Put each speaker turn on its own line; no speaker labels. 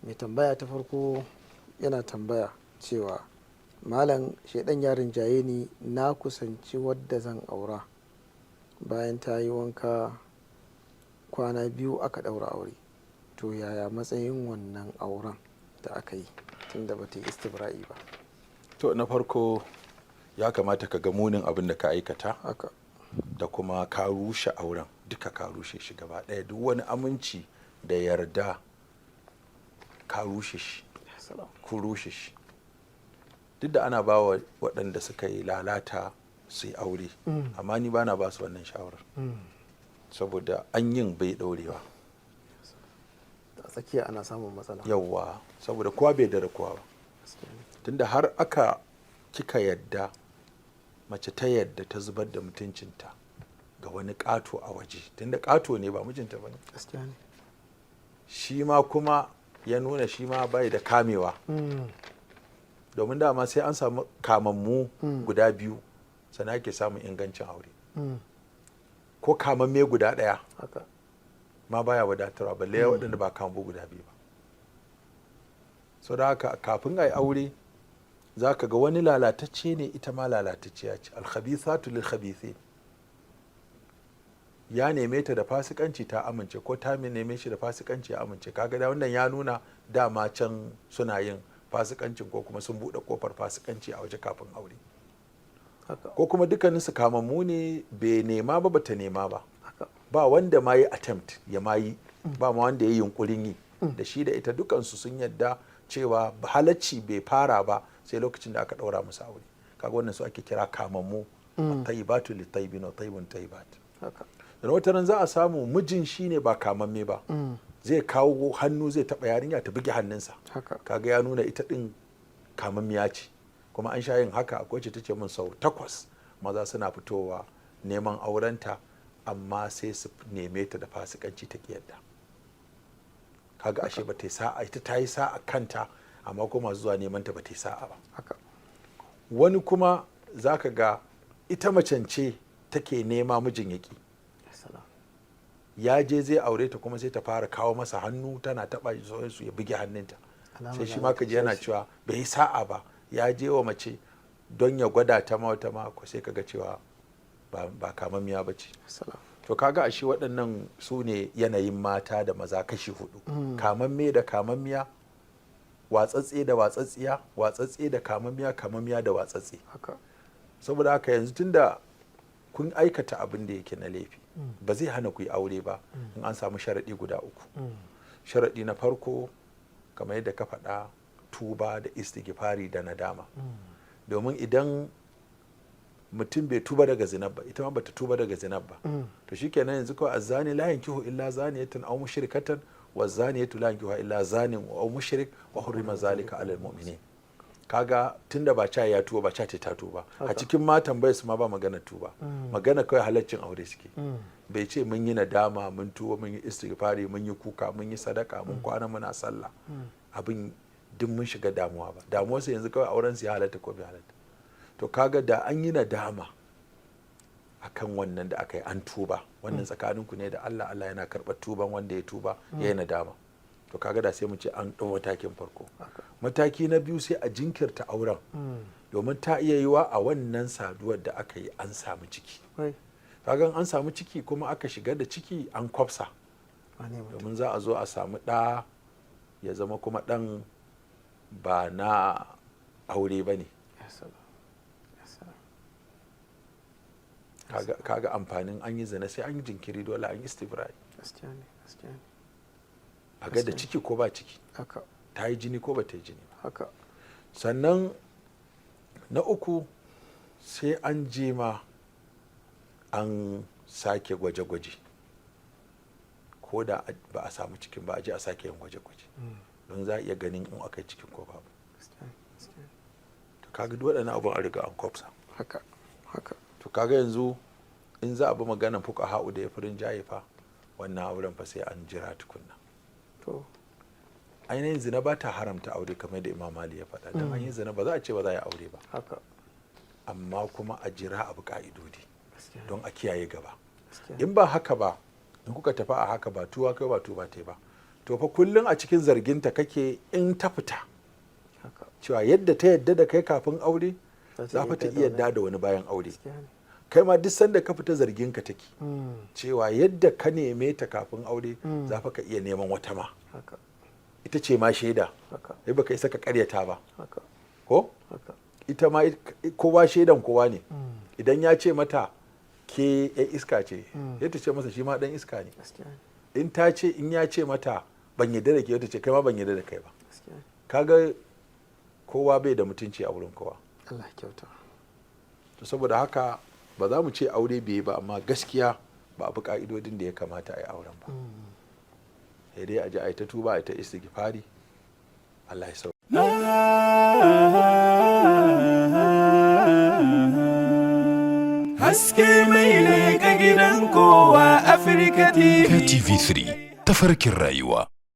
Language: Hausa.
mai tambaya ta farko yana tambaya cewa malam shaidan ya rinjaye ni na kusanci wadda zan aura bayan ta yi wanka kwana biyu aka ɗaura aure, to yaya matsayin wannan auren da aka yi tunda ba ta yi istibra'i ba?
To na farko ya kamata ka ga munin abin da ka aikata
haka
da kuma ka rushe auren, duka ka rushe shi gaba ɗaya, duk wani aminci da yarda ka rushe shi, ku rushe shi. Duk da ana ba wa waɗanda suka yi lalata su yi aure, amma ni ba na ba su wannan shawarar, saboda an yin bai ɗaurewa.
a tsakiya ana samun matsala.
Yawwa, saboda kowa bai da kowa ba. Tunda har aka kika yadda mace ta yadda ta zubar da mutuncinta ga wani ƙato a waje, tunda ƙato ne ba mijinta ba ne, shi ma kuma ya nuna shi ma bai da kamewa, domin dama sai an samu kamammu guda biyu sannan ake samun ingancin aure, ko kamamme guda ɗaya ma baya wadatarwa, balle waɗanda ba kamammu guda biyu ba. So da haka kafin a yi aure za ka ga wani lalatacce ne, ita ma lalatacciya ce. Alkhabithatu lil khabithin. Ya neme ta da fasikanci ta amince, ko ta neme shi da fasikanci ya amince. Kaga da wannan ya nuna dama can suna yin fasikancin, ko kuma sun buɗe kofar fasikanci a waje kafin aure. Ko kuma dukkaninsu kamammu ne, bai nema ba bata nema ba, ba wanda ma yi attempt ya ma yi, ba ma wanda ya yi yunkurin yi, da shi da ita dukansu sun yadda cewa halacci bai fara ba sai lokacin da aka ɗaura musu aure. Kaga wannan su ake kira kamammu. Tayyibatu lit-tayyibin wa tayyibun tayyibat. Da wata ran za a samu mijin shine ba kamamme ba, zai kawo hannu zai taɓa yarinya ta buge hannunsa, kaga ya nuna ita ɗin kamammiya ce. Kuma an sha yin haka, akwai ce tace min sau 8 maza suna fitowa neman aurenta, amma sai su neme ta da fasikanci ta yadda. Kaga ashe ba ta yi sa'a, ita ta yi sa'a kanta, amma kuma zuwa neman ta ba ta yi sa'a ba. Wani kuma za ka ga ita macen ce take nema mijin yaƙi, ya je zai aure ta kuma sai ta fara kawo masa hannu tana taɓa su ya buge hannunta, sai shi ma ka ji yana cewa bai yi sa'a ba, ya je wa mace don ya gwada ta ma wata mako, sai kaga cewa ba kamammiya ba ce. To kaga ashe waɗannan su ne yanayin mata da maza kashi 4, kamamme da kamammiya, watsatse da watsatsiya, watsatse da kamammiya, kamammiya da watsatse. Saboda haka yanzu tunda kun aikata abin da yake na laifi, ba zai hana ku yi aure ba in an samu sharaɗi guda 3. Sharaɗi na farko kamar yadda ka faɗa, tuba da istighfari da nadama. Domin idan mutum bai tuba daga zinab ba, ita ma bata tuba daga zinab ba, to shikenan yanzu kawai azzani la yankihu illa zaniyatan aw mushrikatan wa zaniyatu la yankihu illa zanin aw mushrik wa hurrima zalika alal mu'minin. Kaga tunda ba cha ya tuba, ba cha ta tuba, a cikin matan bai su ma ba magana tuba, magana kawai halaccin aure suke. Bai ce mun yi nadama, mun tuba, mun yi istighfari, mun yi kuka, mun yi sadaka, mun kwana muna sallah, abin duk mun shiga damuwa ba. Damuwarsa yanzu kawai auren su ya halatta ko bai halatta. To kaga da an yi nadama akan wannan da aka yi, an tuba, wannan tsakaninku ne da Allah, Allah yana karɓar tuban wanda ya tuba ya yi nadama. To kaga da sai mu ce an ɗau matakin farko. Mataki na biyu sai a jinkirta auren, domin ta iya yiwa a wannan saduwar da aka yi an samu ciki. Kaga an samu ciki kuma aka shiga da ciki an kwafsa, domin za a zo a samu ɗa ya zama kuma ɗan ba na aure ba ne. Kaga amfanin an yi zina sai an yi jinkiri, dole an yi istibra'i, a ga da ciki ko ba ciki, ta yi jini ko ba ta yi jini ba. Sannan na uku sai an je ma an sake gwaje-gwaje, ko da ba a samu cikin ba a je a sake yin gwaje-gwaje, don za a iya ganin in aka yi cikin ko babu. To kaga duk waɗannan abun an riga an kwafsa. To kaga yanzu in za a bi maganar fuqaha'u da ya furin jaye fa, wannan auren fa sai an jira tukunna. To ainihin zina ba ta haramta aure kamar da Imam Ali ya faɗa, don an yi zina ba za a ce ba za a yi aure ba, amma kuma a jira abu ka'idodi don a kiyaye gaba. In ba haka ba, in kuka tafi a haka, ba tuwa kai ba tuba ta ba, to fa kullum a cikin zarginta kake in ta fita
haka
cewa yadda ta yadda da kai kafin aure za fa ta iya yadda da wani bayan aure. Kai ma duk sanda ka fita zarginka take cewa yadda ka neme ta kafin aure za fa ka iya neman wata ma.
haka
Ita ce ma shaida,
haka
sai baka isa ka karyata ba
haka
ko?
haka
Ita ma kowa shaidan kowa ne. Idan ya ce mata ke ya iska ce, sai ta ce masa shi ma dan iska ne.
gaskiya ne
In ya ce mata ban yadda da ke, ta ce kai ma ban yadda da kai ba.
gaskiya ne
Kaga kowa bai da mutunci a wurin kowa.
Allah ya kyauta.
To saboda haka ba za mu ce aure bai yi ba, amma gaskiya ba a bi ka'idodin da ya kamata a yi auren ba. Sai dai a ji a yi ta tuba, a yi ta istighfari. Allah ya sauya.
Haske mai ne ga gidan kowa Afirka TV.
TV3 tafarkin rayuwa.